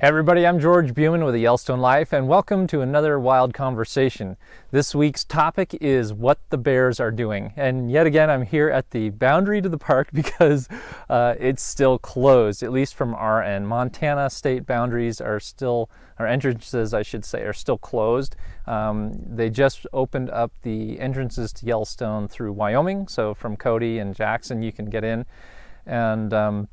Hey everybody, I'm George Buman with the Yellowstone Life, and welcome to another Wild Conversation. This week's topic is what the bears are doing. And yet again, I'm here at the boundary to the park because it's still closed, at least from our end. Montana state boundaries are still, or entrances I should say, are still closed. They just opened up the entrances to Yellowstone through Wyoming, so from Cody and Jackson you can get in. And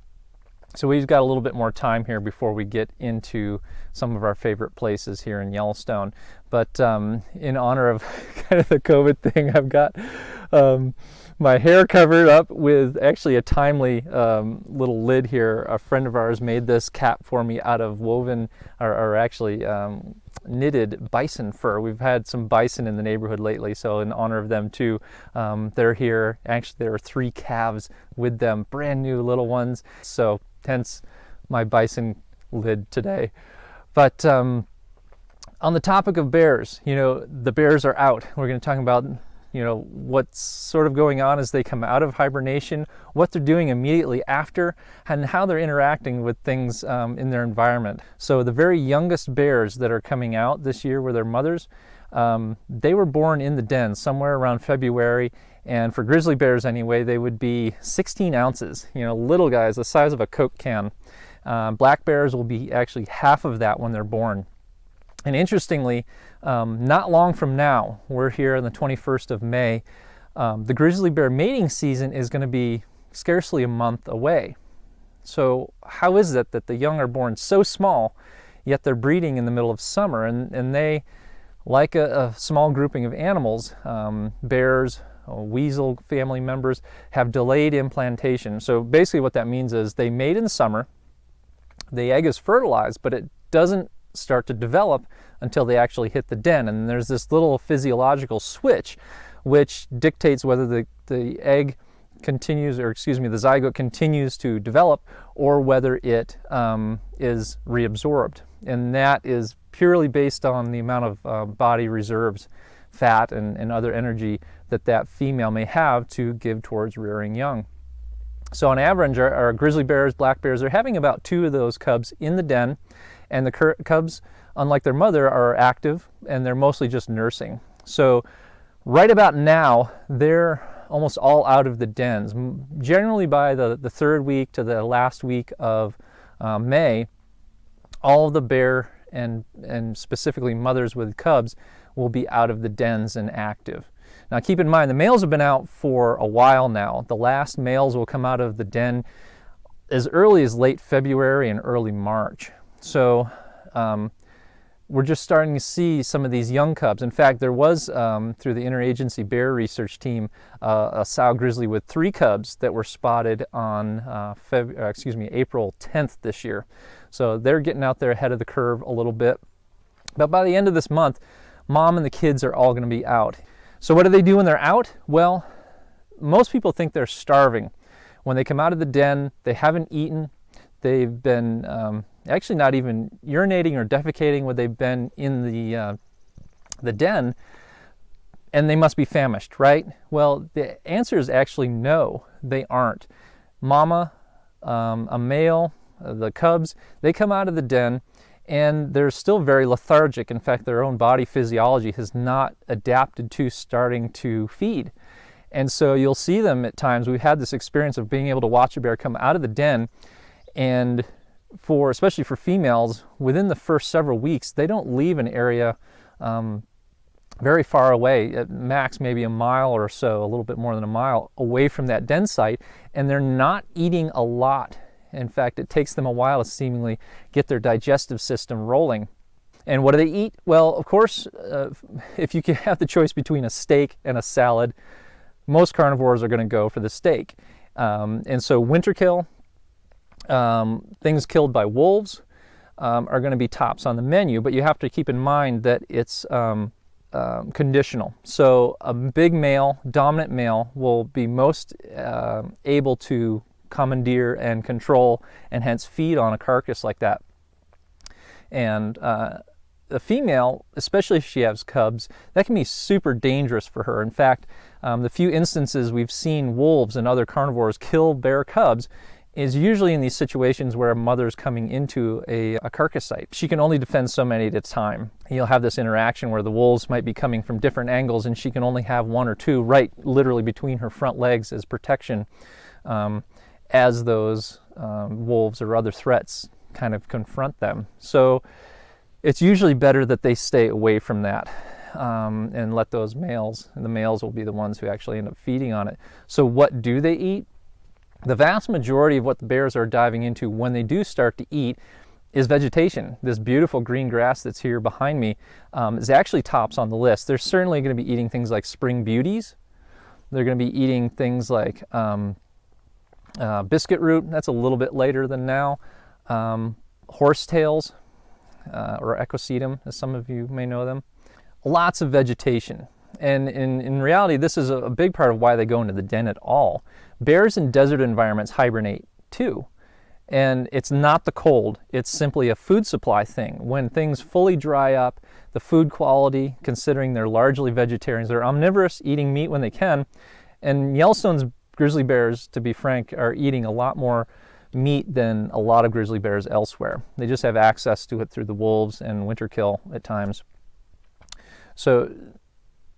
so we've got a little bit more time here before we get into some of our favorite places here in Yellowstone. But in honor of kind of the COVID thing, I've got my hair covered up with actually a timely little lid here. A friend of ours made this cap for me out of woven, or actually knitted bison fur. We've had some bison in the neighborhood lately, so in honor of them too, they're here. Actually, there are 3 calves with them, brand new little ones. So hence my bison lid today. But on the topic of bears, the bears are out. We're going to talk about, what's sort of going on as they come out of hibernation, what they're doing immediately after, and how they're interacting with things in their environment. So the very youngest bears that are coming out this year with their mothers, they were born in the den somewhere around February. And for grizzly bears anyway, they would be 16 ounces, little guys the size of a Coke can. Black bears will be actually half of that when they're born. And interestingly, not long from now, we're here on the 21st of May, the grizzly bear mating season is going to be scarcely a month away. So how is it that the young are born so small, yet they're breeding in the middle of summer? And they, like a small grouping of animals, bears, weasel family members, have delayed implantation. So basically what that means is they mate in the summer, the egg is fertilized, but it doesn't start to develop until they actually hit the den. And there's this little physiological switch which dictates whether the egg continues, or excuse me, the zygote continues to develop, or whether it is reabsorbed. And that is purely based on the amount of body reserves, fat and other energy that female may have to give towards rearing young. So on average, our grizzly bears, black bears, are having about 2 of those cubs in the den, and the cubs, unlike their mother, are active and they're mostly just nursing. So right about now, they're almost all out of the dens. Generally by the 3rd week to the last week of May, all of the bear and specifically mothers with cubs will be out of the dens and active. Now keep in mind, the males have been out for a while now. The last males will come out of the den as early as late February and early March. So we're just starting to see some of these young cubs. In fact, there was, through the interagency bear research team, a sow grizzly with 3 cubs that were spotted on April 10th this year. So they're getting out there ahead of the curve a little bit. But by the end of this month, mom and the kids are all going to be out. So what do they do when they're out? Well, most people think they're starving. When they come out of the den, they haven't eaten. They've been actually not even urinating or defecating when they've been in the den, and they must be famished, right? Well, the answer is actually no, they aren't. Mama, a male, the cubs, they come out of the den, and they're still very lethargic. In fact, their own body physiology has not adapted to starting to feed. And so you'll see them at times. We've had this experience of being able to watch a bear come out of the den, and especially for females, within the first several weeks, they don't leave an area very far away, at max maybe a mile or so, a little bit more than a mile away from that den site, and they're not eating a lot. In fact, it takes them a while to seemingly get their digestive system rolling. And what do they eat? Well, of course, if you can have the choice between a steak and a salad, most carnivores are going to go for the steak. And so winter kill, things killed by wolves, are going to be tops on the menu, but you have to keep in mind that it's conditional. So a big male, dominant male, will be most able to commandeer and control and hence feed on a carcass like that. And a female, especially if she has cubs, that can be super dangerous for her. In fact, the few instances we've seen wolves and other carnivores kill bear cubs, is usually in these situations where a mother's coming into a carcass site. She can only defend so many at a time. You'll have this interaction where the wolves might be coming from different angles and she can only have one or two right literally between her front legs as protection as those wolves or other threats kind of confront them. So it's usually better that they stay away from that and let those males, and the males will be the ones who actually end up feeding on it. So what do they eat? The vast majority of what the bears are diving into when they do start to eat is vegetation. This beautiful green grass that's here behind me is actually tops on the list. They're certainly going to be eating things like spring beauties. They're going to be eating things like biscuit root. That's a little bit later than now. Horsetails or equisetum, as some of you may know them. Lots of vegetation. And in reality, this is a big part of why they go into the den at all. Bears in desert environments hibernate too. And it's not the cold, it's simply a food supply thing. When things fully dry up, the food quality, considering they're largely vegetarians, they're omnivorous, eating meat when they can. And Yellowstone's grizzly bears, to be frank, are eating a lot more meat than a lot of grizzly bears elsewhere. They just have access to it through the wolves and winter kill at times. So,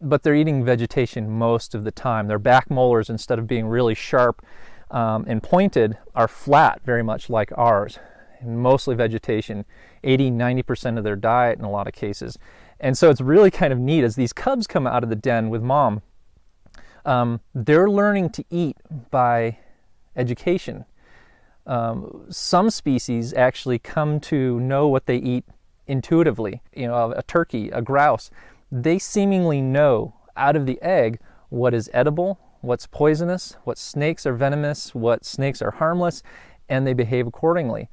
but they're eating vegetation most of the time. Their back molars, instead of being really sharp and pointed, are flat, very much like ours. And mostly vegetation, 80-90% of their diet in a lot of cases. And so it's really kind of neat as these cubs come out of the den with mom. They're learning to eat by education. Some species actually come to know what they eat intuitively. You know, a turkey, a grouse, they seemingly know out of the egg what is edible, what's poisonous, what snakes are venomous, what snakes are harmless, and they behave accordingly.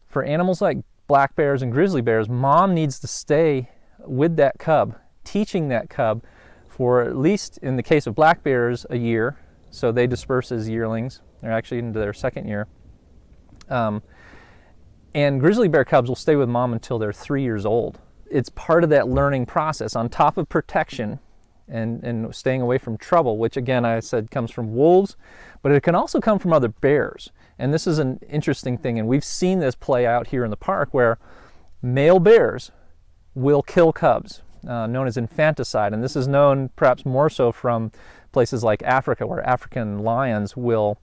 For animals like black bears and grizzly bears, mom needs to stay with that cub, teaching that cub for at least, in the case of black bears, a year. So they disperse as yearlings. They're actually into their second year. And grizzly bear cubs will stay with mom until they're 3 years old. It's part of that learning process on top of protection and staying away from trouble, which again I said comes from wolves, but it can also come from other bears. And this is an interesting thing, and we've seen this play out here in the park where male bears will kill cubs, known as infanticide. And this is known perhaps more so from places like Africa, where African lions will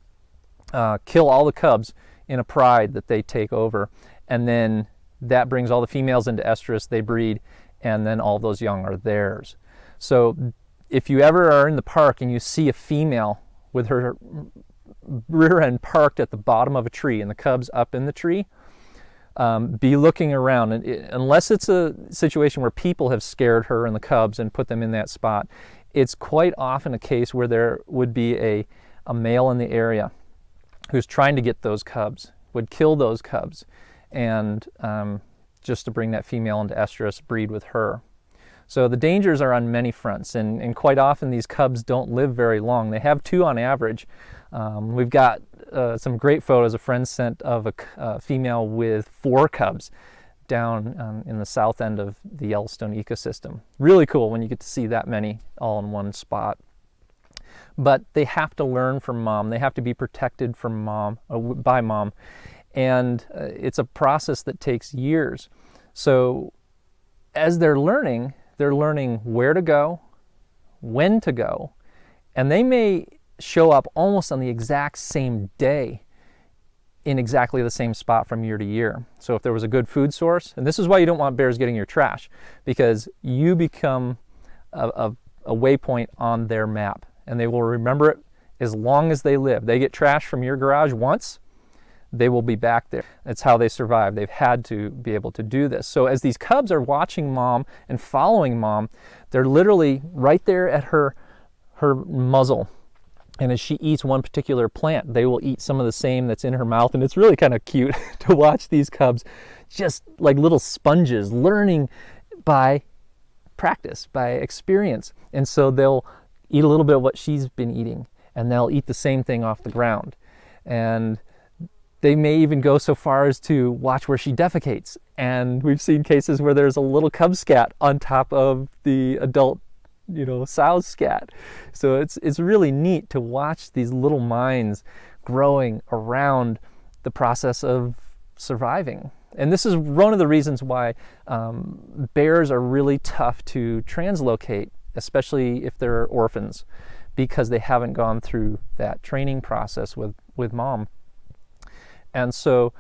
kill all the cubs in a pride that they take over, and then that brings all the females into estrus, they breed, and then all those young are theirs. So if you ever are in the park and you see a female with her rear end parked at the bottom of a tree and the cubs up in the tree, be looking around. And unless it's a situation where people have scared her and the cubs and put them in that spot, it's quite often a case where there would be a male in the area who's trying to get those cubs, would kill those cubs, and just to bring that female into estrus, breed with her. So the dangers are on many fronts, and quite often these cubs don't live very long. They have 2 on average. We've got some great photos a friend sent of a female with 4 cubs down in the south end of the Yellowstone ecosystem. Really cool when you get to see that many all in one spot. But they have to learn from mom. They have to be protected from mom, by mom. And it's a process that takes years. So as they're learning where to go, when to go, and they may show up almost on the exact same day in exactly the same spot from year to year. So if there was a good food source, and this is why you don't want bears getting your trash, because you become a waypoint on their map, and they will remember it as long as they live. They get trash from your garage once, they will be back there. That's how they survive. They've had to be able to do this. So as these cubs are watching mom and following mom, they're literally right there at her muzzle. And as she eats one particular plant, they will eat some of the same that's in her mouth. And it's really kind of cute to watch these cubs just like little sponges, learning by practice, by experience. And so they'll eat a little bit of what she's been eating, and they'll eat the same thing off the ground. And they may even go so far as to watch where she defecates. And we've seen cases where there's a little cub scat on top of the adult, sow's scat. So it's really neat to watch these little minds growing around the process of surviving. And this is one of the reasons why bears are really tough to translocate, especially if they're orphans, because they haven't gone through that training process with mom. And so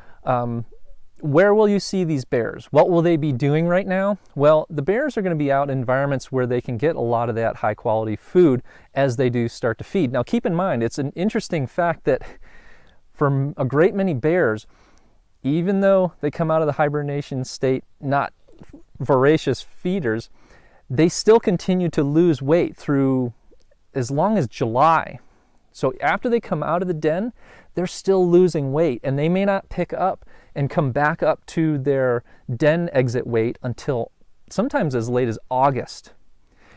where will you see these bears? What will they be doing right now? Well, the bears are going to be out in environments where they can get a lot of that high quality food as they do start to feed. Now keep in mind, it's an interesting fact that for a great many bears, even though they come out of the hibernation state not voracious feeders, they still continue to lose weight through as long as July. So after they come out of the den, they're still losing weight, and they may not pick up and come back up to their den exit weight until sometimes as late as August.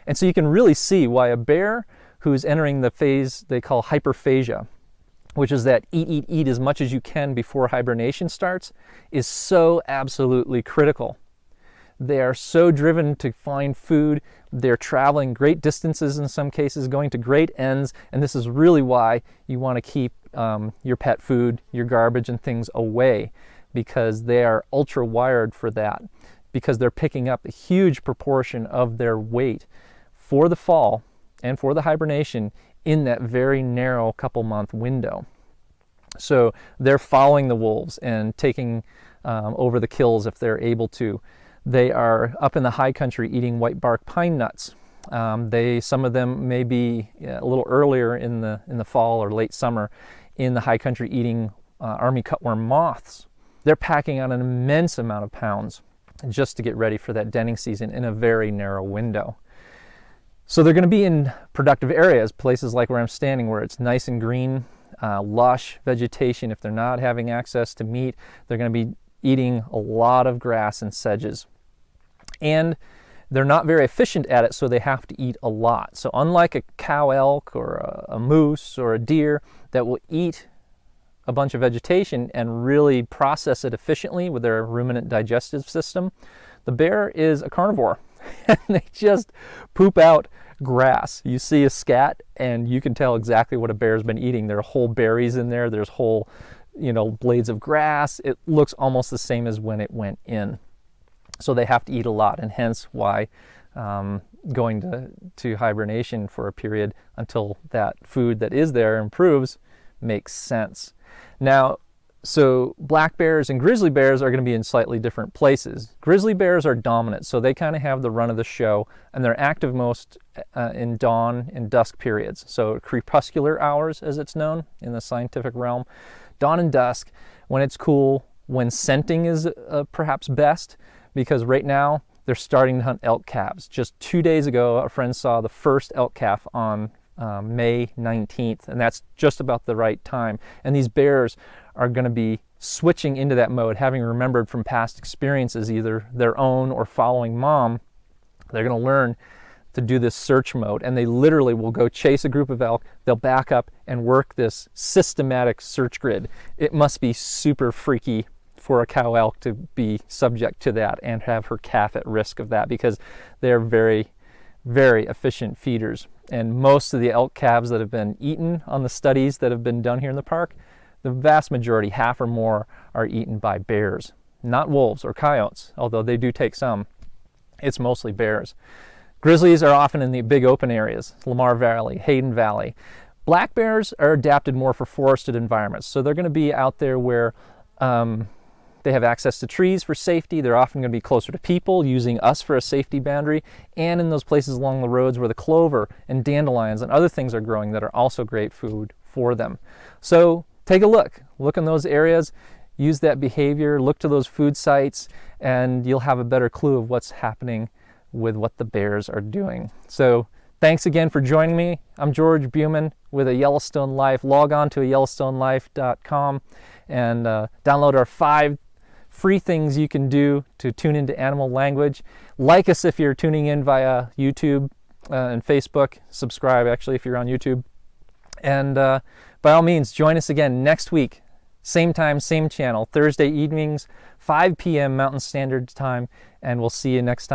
And so you can really see why a bear who's entering the phase they call hyperphagia, which is that eat as much as you can before hibernation starts, is so absolutely critical. They are so driven to find food. They're traveling great distances in some cases, going to great ends, and this is really why you want to keep your pet food, your garbage and things away, because they are ultra wired for that, because they're picking up a huge proportion of their weight for the fall and for the hibernation in that very narrow couple month window. So they're following the wolves and taking over the kills if they're able to. They are up in the high country eating white bark pine nuts. Some of them may be a little earlier in the fall or late summer in the high country eating army cutworm moths. They're packing on an immense amount of pounds just to get ready for that denning season in a very narrow window. So they're going to be in productive areas, places like where I'm standing, where it's nice and green, lush vegetation. If they're not having access to meat, they're going to be eating a lot of grass and sedges. And they're not very efficient at it, so they have to eat a lot. So unlike a cow elk or a moose or a deer that will eat a bunch of vegetation and really process it efficiently with their ruminant digestive system, the bear is a carnivore. And they just poop out grass. You see a scat and you can tell exactly what a bear's been eating. There are whole berries in there. There's whole, blades of grass. It looks almost the same as when it went in. So they have to eat a lot, and hence why going to hibernation for a period until that food that is there improves makes sense. Now, so black bears and grizzly bears are going to be in slightly different places. Grizzly bears are dominant, so they kind of have the run of the show, and they're active most in dawn and dusk periods. So crepuscular hours, as it's known in the scientific realm. Dawn and dusk, when it's cool, when scenting is perhaps best, because right now they're starting to hunt elk calves. Just 2 days ago, a friend saw the first elk calf on May 19th, and that's just about the right time. And these bears are going to be switching into that mode, having remembered from past experiences, either their own or following mom. They're going to learn to do this search mode, and they literally will go chase a group of elk. They'll back up and work this systematic search grid. It must be super freaky for a cow elk to be subject to that and have her calf at risk of that, because they're very, very efficient feeders. And most of the elk calves that have been eaten on the studies that have been done here in the park, the vast majority, half or more, are eaten by bears, not wolves or coyotes, although they do take some. It's mostly bears. Grizzlies are often in the big open areas, Lamar Valley, Hayden Valley. Black bears are adapted more for forested environments, so they're going to be out there where they have access to trees for safety. They're often going to be closer to people, using us for a safety boundary, and in those places along the roads where the clover and dandelions and other things are growing that are also great food for them. So take a look in those areas, use that behavior, look to those food sites, and you'll have a better clue of what's happening with what the bears are doing. So thanks again for joining me. I'm George Buman with A Yellowstone Life. Log on to ayellstonelife.com and download our 5 free things you can do to tune into animal language. Like us if you're tuning in via YouTube and Facebook. Subscribe, actually, if you're on YouTube. And by all means, join us again next week. Same time, same channel, Thursday evenings, 5 p.m. Mountain Standard Time. And we'll see you next time.